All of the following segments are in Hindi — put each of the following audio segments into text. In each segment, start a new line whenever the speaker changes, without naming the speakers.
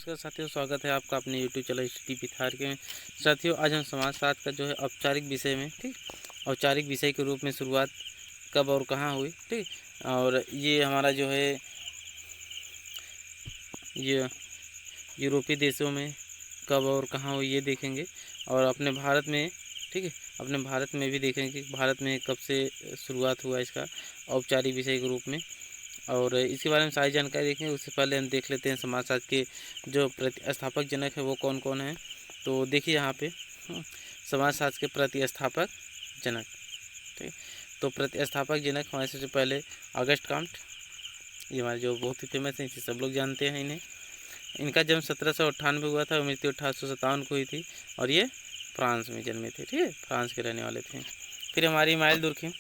नमस्कार साथियों, स्वागत है आपका अपने YouTube चैनल स्टडी पिथार के में। साथियों, आज हम समाजशास्त्र का जो है औपचारिक विषय में, ठीक, औपचारिक विषय के रूप में शुरुआत कब और कहाँ हुई, ठीक। और ये हमारा जो है ये यूरोपीय देशों में कब और कहाँ हुई ये देखेंगे। और अपने भारत में, ठीक है, अपने भारत में भी देखेंगे कि भारत में कब से शुरुआत हुआ इसका औपचारिक विषय के रूप में, और इसके बारे में सारी जानकारी देखेंगे। उससे पहले हम देख लेते हैं समाजशास्त्र के जो प्रतिस्थापक जनक है वो कौन कौन है। तो देखिए यहाँ पे समाजशास्त्र के प्रतिस्थापक जनक, ठीक। तो प्रतिस्थापक जनक हमारे सबसे पहले ऑगस्ट कॉम्ट, ये हमारे जो बहुत ही फेमस हैं, इसे सब लोग जानते हैं इन्हें। इनका जन्म 1798 हुआ था और मृत्यु 1857 को हुई थी, और ये फ्रांस में जन्मे थे, ठीक है, फ्रांस के रहने वाले थे। फिर हमारी इमाइल दुर्खिम,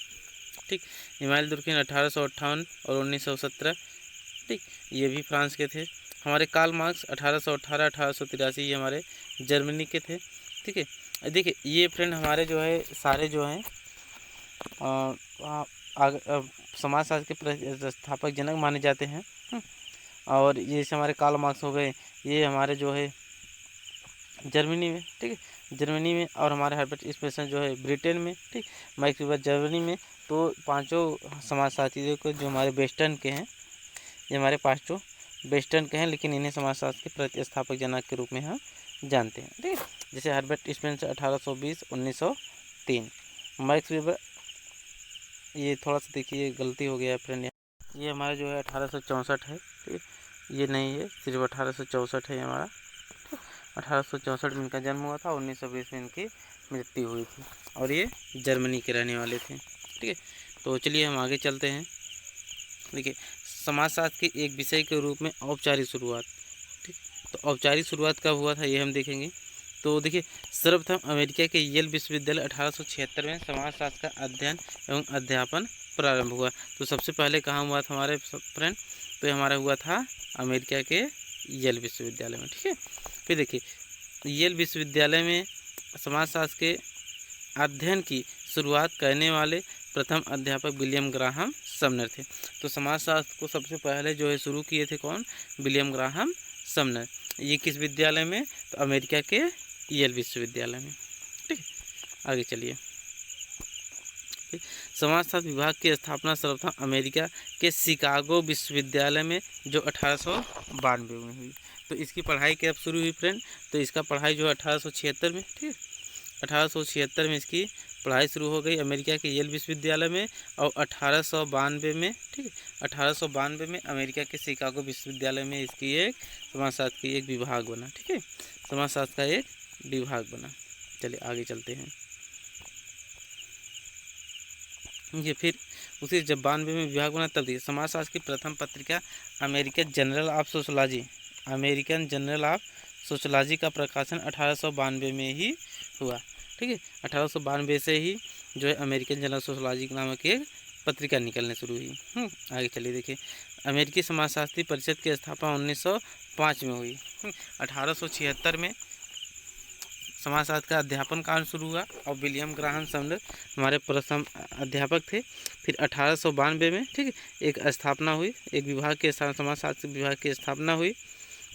ठीक, इमाइल दुर्खिम 1858 और 1917, ठीक, ये भी फ्रांस के थे। हमारे कार्ल मार्क्स 1818 1883, ये हमारे जर्मनी के थे, ठीक है। देखिए ये फ्रेंड हमारे जो है सारे जो हैं समाजशास्त्र के प्रतिस्थापक जनक माने जाते हैं। और ये जैसे हमारे कार्ल मार्क्स हो गए, ये हमारे जो है जर्मनी में, ठीक है, जर्मनी में। और हमारे हर्बर्ट स्पेंसर जो है ब्रिटेन में, ठीक, मैक्स वेबर जर्मनी में। तो पांचों समाजशास्त्रियों को जो हमारे वेस्टर्न के हैं, ये हमारे पांचों वेस्टर्न के हैं, लेकिन इन्हें समाजशास्त्र के प्रतिस्थापक जनक के रूप में हम जानते हैं, ठीक है। जैसे हर्बर्ट स्पेंसर 1820 1903, मैक्स वेबर, ये थोड़ा सा देखिए गलती हो गया है फ्रेंड, ये हमारा जो है 1864 है, ठीक, ये नहीं है, सिर्फ 1864 है हमारा। 1864 में इनका जन्म हुआ था, 1920 में इनकी मृत्यु हुई थी, और ये जर्मनी के रहने वाले थे, ठीक है। तो चलिए हम आगे चलते हैं। देखिए समाजशास्त्र के एक विषय के रूप में औपचारिक शुरुआत, ठीक, तो औपचारिक शुरुआत कब हुआ था ये हम देखेंगे। तो देखिए सर्वप्रथम अमेरिका के येल विश्वविद्यालय 1876 में समाजशास्त्र का अध्ययन एवं अध्यापन प्रारंभ हुआ। तो सबसे पहले कहाँ हुआ था हमारे फ्रेंड, तो ये हमारा हुआ था अमेरिका के येल विश्वविद्यालय में, ठीक है। फिर देखिए येल विश्वविद्यालय में समाजशास्त्र के अध्ययन की शुरुआत करने वाले प्रथम अध्यापक विलियम ग्राहम समनर थे। तो समाजशास्त्र को सबसे पहले जो है शुरू किए थे कौन, विलियम ग्राहम समनर। ये किस विद्यालय में, तो अमेरिका के येल विश्वविद्यालय में, ठीक। आगे चलिए। समाजशास्त्र विभाग की स्थापना सर्वप्रथम अमेरिका के शिकागो विश्वविद्यालय में जो 1892 में हुई। तो इसकी पढ़ाई कब शुरू हुई फ्रेंड, तो इसका पढ़ाई जो है 1876 में, ठीक है, 1876 में इसकी पढ़ाई शुरू हो गई अमेरिका के येल विश्वविद्यालय में। और 1892 में, ठीक है, 1892 में अमेरिका के शिकागो विश्वविद्यालय में इसकी एक समाजशास्त्र की एक विभाग बना, ठीक है, समाजशास्त्र का एक विभाग बना। चलिए आगे चलते हैं। ये फिर उसी जब 92 में विभाग बना, तब देखिए समाजशास्त्र की प्रथम पत्रिका American journal of sociology, American journal of sociology का प्रकाशन 1892 में ही हुआ, ठीक है। 1892 से ही जो है अमेरिकन जर्नल सोशलॉजी नामक एक पत्रिका निकलने शुरू हुई। आगे चलिए देखिए अमेरिकी समाजशास्त्री परिषद की स्थापना 1905 में हुई। 1876 में समाजशास्त्र का अध्यापन कार्य शुरू हुआ और विलियम ग्राहम समनर हमारे प्रथम अध्यापक थे। फिर 1892 में, ठीक है, एक स्थापना हुई, एक विभाग के समाजशास्त्र विभाग की स्थापना हुई।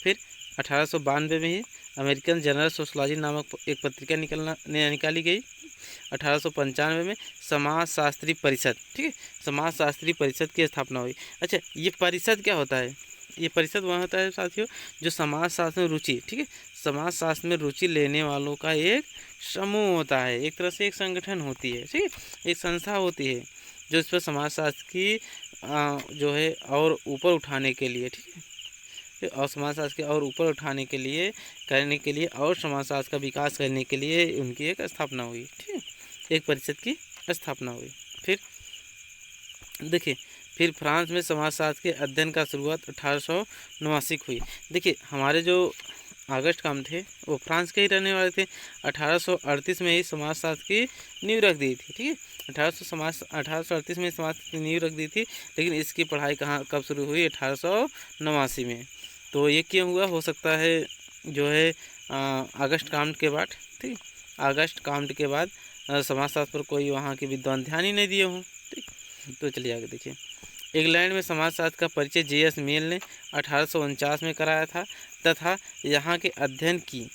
फिर 1892 में ही अमेरिकन जर्नल सोशलॉजी नामक एक पत्रिका निकाली गई। 1895 में समाजशास्त्री परिषद, ठीक है, समाजशास्त्री परिषद की स्थापना हुई। अच्छा, ये परिषद क्या होता है, ये परिषद वहाँ होता है साथियों जो समाजशास्त्र में रुचि, ठीक है, समाजशास्त्र में रुचि लेने वालों का एक समूह होता है, एक तरह से एक संगठन होती है, ठीक है, एक संस्था होती है जो इस पर समाजशास्त्र की जो है और ऊपर उठाने के लिए, ठीक है, और समाजशास्त्र के और ऊपर उठाने के लिए करने के लिए और समाजशास्त्र का विकास करने के लिए उनकी एक स्थापना हुई, ठीक है, एक परिषद की स्थापना हुई। फिर देखिए फिर फ्रांस में समाजशास्त्र के अध्ययन का शुरुआत 1889 को हुई। देखिए हमारे जो ऑगस्ट कॉम्ट थे वो फ्रांस के ही रहने वाले थे। 1838 में ही समाजशास्त्र की नींव रख दी थी, ठीक है, 1838 में समाजशास्त्र की नींव रख दी थी। लेकिन इसकी पढ़ाई कब शुरू हुई, 1889 में। तो ये क्यों हुआ, हो सकता है जो है अगस्त कॉम्ट के बाद, ठीक, अगस्त कॉम्ट के बाद समाजशास्त्र पर कोई वहाँ के विद्वान ध्यान ही नहीं दिए हों, ठीक। तो चलिए आगे देखिए इंग्लैंड में समाजशास्त्र का परिचय J.S. मिल ने 1849 में कराया था तथा यहाँ के अध्ययन की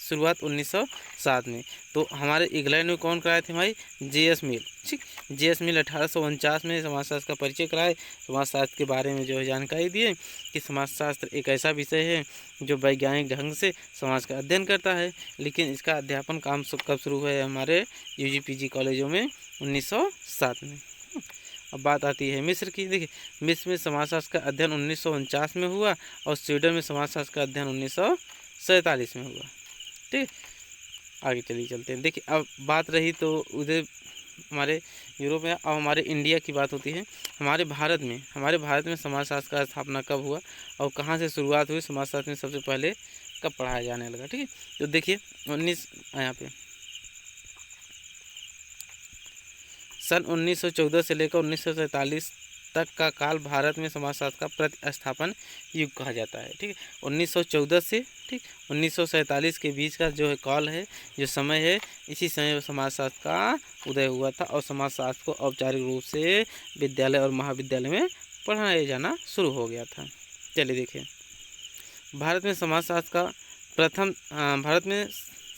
शुरुआत 1907 में। तो हमारे इंग्लैंड में कौन कराए थे भाई? J.S. मिल। ठीक, J.S. मिल 1849 में समाजशास्त्र का परिचय कराए, समाजशास्त्र के बारे में जो है जानकारी दिए कि समाजशास्त्र एक ऐसा विषय है जो वैज्ञानिक ढंग से समाज का अध्ययन करता है। लेकिन इसका अध्यापन काम कब शुरू हुआ है? हमारे UG-PG कॉलेजों में 1907 में। अब बात आती है मिस्र की। देखिए, मिस्र में समाजशास्त्र का अध्ययन 1949 में हुआ और स्वीडन में समाजशास्त्र का अध्ययन 1947 में हुआ। ठीक, आगे चलिए चलते हैं। देखिए, अब बात रही तो उधर हमारे यूरोप में, अब हमारे इंडिया की बात होती है। हमारे भारत में समाजशास्त्र का स्थापना कब हुआ और कहाँ से शुरुआत हुई? समाजशास्त्र में सबसे पहले कब पढ़ाया जाने लगा? ठीक है, तो देखिए यहाँ पे सन 1914 से लेकर 1947 तक का काल भारत में समाजशास्त्र का प्रतिस्थापन युग कहा जाता है। ठीक है, 1914 से 1947 के बीच का जो है काल है, जो समय है, इसी समय समाजशास्त्र का उदय हुआ था और समाजशास्त्र को औपचारिक रूप से विद्यालय और महाविद्यालय में पढ़ाया जाना शुरू हो गया था। चलिए देखिए, भारत में समाजशास्त्र का भारत में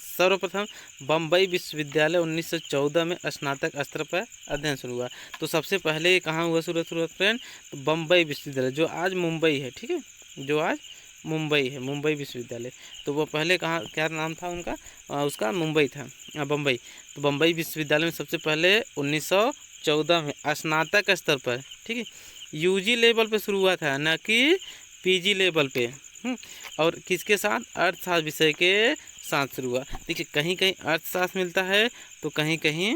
सर्वप्रथम बम्बई विश्वविद्यालय 1914 में स्नातक स्तर पर अध्ययन शुरू हुआ। तो सबसे पहले कहाँ हुआ शुरुआत फ्रेंड? तो बम्बई विश्वविद्यालय, जो आज मुंबई है। ठीक है, जो आज मुंबई है, मुंबई विश्वविद्यालय। तो वो पहले कहाँ, क्या नाम था उनका? उसका मुंबई था, बम्बई। तो बम्बई विश्वविद्यालय में सबसे पहले 1914 में स्नातक स्तर पर, ठीक है, UG लेवल पर शुरू हुआ था, न कि PG लेवल पे। और किसके साथ? अर्थशास्त्र विषय के साथ शुरू हुआ। देखिए, कहीं कहीं अर्थशास्त्र मिलता है तो कहीं कहीं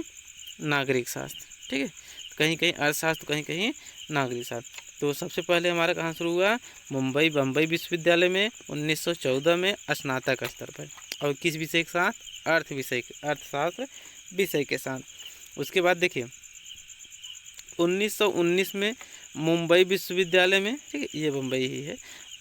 नागरिक शास्त्र। ठीक है, कहीं कहीं अर्थशास्त्र, कहीं कहीं नागरिक शास्त्र। तो सबसे पहले हमारा कहाँ शुरू हुआ? बम्बई विश्वविद्यालय में 1914 में स्नातक स्तर पर, और किस विषय के साथ? अर्थशास्त्र विषय के साथ। उसके बाद देखिए 1919 में मुंबई विश्वविद्यालय में, ठीक है, ये मुंबई ही है,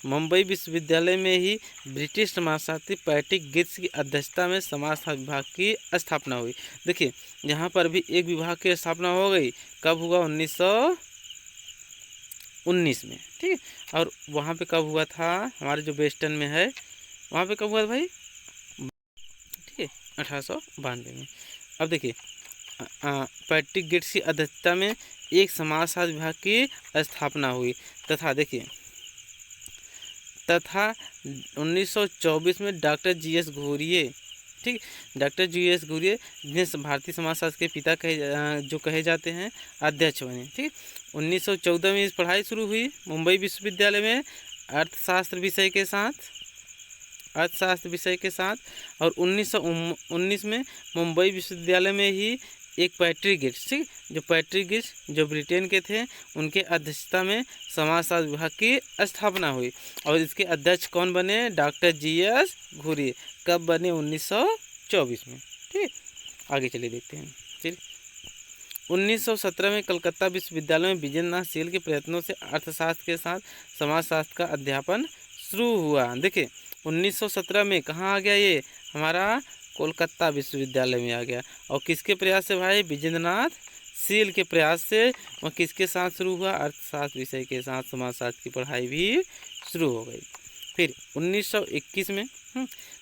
मुंबई विश्वविद्यालय में ही ब्रिटिश समाजशास्त्री पैट्रिक गिब्स की अध्यक्षता में समाजशास्त्र विभाग की स्थापना हुई। देखिए, यहाँ पर भी एक विभाग की स्थापना हो गई। कब हुआ? 1919 में। ठीक है, और वहाँ पे कब हुआ था? हमारे जो वेस्टर्न में है, वहाँ पे कब हुआ था भाई? ठीक है, 1892 में। अब देखिए, पैट्रिक गिब्स की अध्यक्षता में एक समाजशास्त्र विभाग की स्थापना हुई तथा 1924 में डॉक्टर G.S. घुरिये, ठीक, डॉक्टर G.S. घुरिये, जिन्हें भारतीय समाजशास्त्र के पिता जो कहे जाते हैं, अध्यक्ष बने। ठीक, 1914 में इस पढ़ाई शुरू हुई मुंबई विश्वविद्यालय में अर्थशास्त्र विषय के साथ, और 1919 में मुंबई विश्वविद्यालय में ही एक पैट्रिक गिब्स, ठीक, जो पैट्रिक गिब्स जो ब्रिटेन के थे, उनके अध्यक्षता में समाजशास्त्र विभाग की स्थापना हुई। और इसके अध्यक्ष कौन बने? Doctor G.S. घुरिये। कब बने? 1924 में। ठीक, आगे चलिए देखते हैं। चलिए, 1917 में कलकत्ता विश्वविद्यालय में विजेंद्रनाथ शील के प्रयत्नों से अर्थशास्त्र के साथ समाजशास्त्र का अध्यापन शुरू हुआ। देखिए, 1917 में कहाँ आ गया? ये हमारा कोलकाता विश्वविद्यालय में आ गया। और किसके प्रयास से भाई? विजेंद्रनाथ शील के प्रयास से। और किसके साथ शुरू हुआ? अर्थशास्त्र विषय के साथ समाजशास्त्र की पढ़ाई भी शुरू हो गई। फिर 1921 में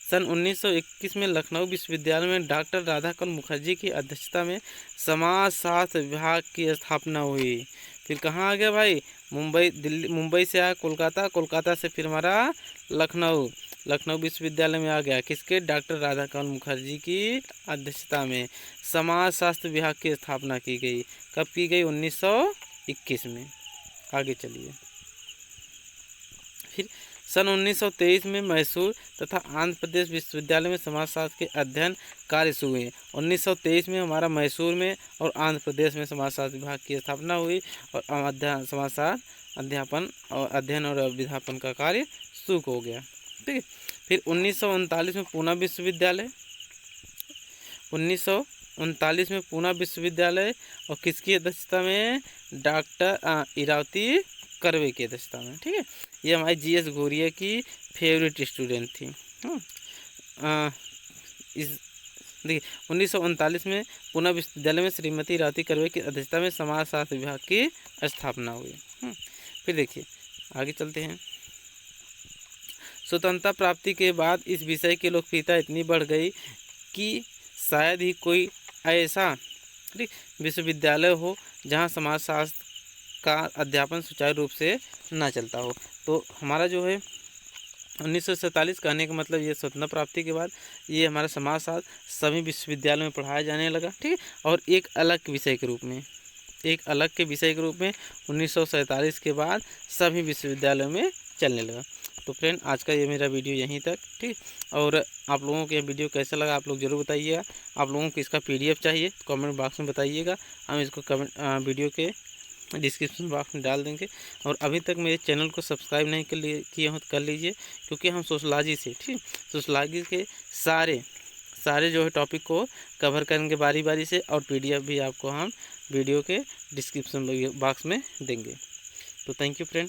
सन 1921 में लखनऊ विश्वविद्यालय में डॉक्टर राधाकांत मुखर्जी की अध्यक्षता में समाजशास्त्र विभाग की स्थापना हुई। फिर कहाँ आ गया भाई? मुंबई से आया कोलकाता, कोलकाता से फिर हमारा लखनऊ विश्वविद्यालय में आ गया। किसके? डॉक्टर राधाकांत मुखर्जी की अध्यक्षता में समाजशास्त्र विभाग की स्थापना की गई। कब की गई? 1921 में। आगे चलिए, फिर सन 1923 में मैसूर तथा आंध्र प्रदेश विश्वविद्यालय में समाजशास्त्र के अध्ययन कार्य शुरू हुए। 1923 में हमारा मैसूर में और आंध्र प्रदेश में समाजशास्त्र विभाग की स्थापना हुई और समाजशास्त्र अध्ययन और अध्यापन का कार्य शुरू हो गया। ठीक है, फिर 1939 में पूना विश्वविद्यालय और किसकी अध्यक्षता में? डॉक्टर इरावती कर्वे की अध्यक्षता में। ठीक है, ये हमारी G.S. घुरिये की फेवरेट स्टूडेंट थी। देखिए 1939 में पुणे विश्वविद्यालय में श्रीमती रावती कर्वे की अध्यक्षता में समाजशास्त्र विभाग की स्थापना हुई। फिर देखिए आगे चलते हैं। स्वतंत्रता प्राप्ति के बाद इस विषय की लोकप्रियता इतनी बढ़ गई कि शायद ही कोई ऐसा विश्वविद्यालय हो जहां समाजशास्त्र का अध्यापन सुचारू रूप से ना चलता हो। तो हमारा जो है 1947 कहने का मतलब ये स्वतंत्रता प्राप्ति के बाद ये हमारा समाजशास्त्र सभी विश्वविद्यालयों में पढ़ाया जाने लगा, ठीक है, और एक अलग विषय के रूप में, एक अलग के विषय के रूप में 1947 के बाद सभी विश्वविद्यालयों में चलने लगा। तो फ्रेंड आज का ये मेरा वीडियो यहीं तक, ठीक। और आप लोगों को ये वीडियो कैसा लगा आप लोग ज़रूर बताइएगा। आप लोगों को इसका PDF चाहिए तो कमेंट बॉक्स में बताइएगा, हम इसको वीडियो के डिस्क्रिप्शन बॉक्स में डाल देंगे। और अभी तक मेरे चैनल को सब्सक्राइब नहीं किए हो तो कर लीजिए, क्योंकि हम सोशलॉजी से, ठीक, सोशलॉजी के सारे जो है टॉपिक को कवर करेंगे बारी बारी से, और PDF भी आपको हम वीडियो के डिस्क्रिप्शन बॉक्स में देंगे। तो थैंक यू फ्रेंड।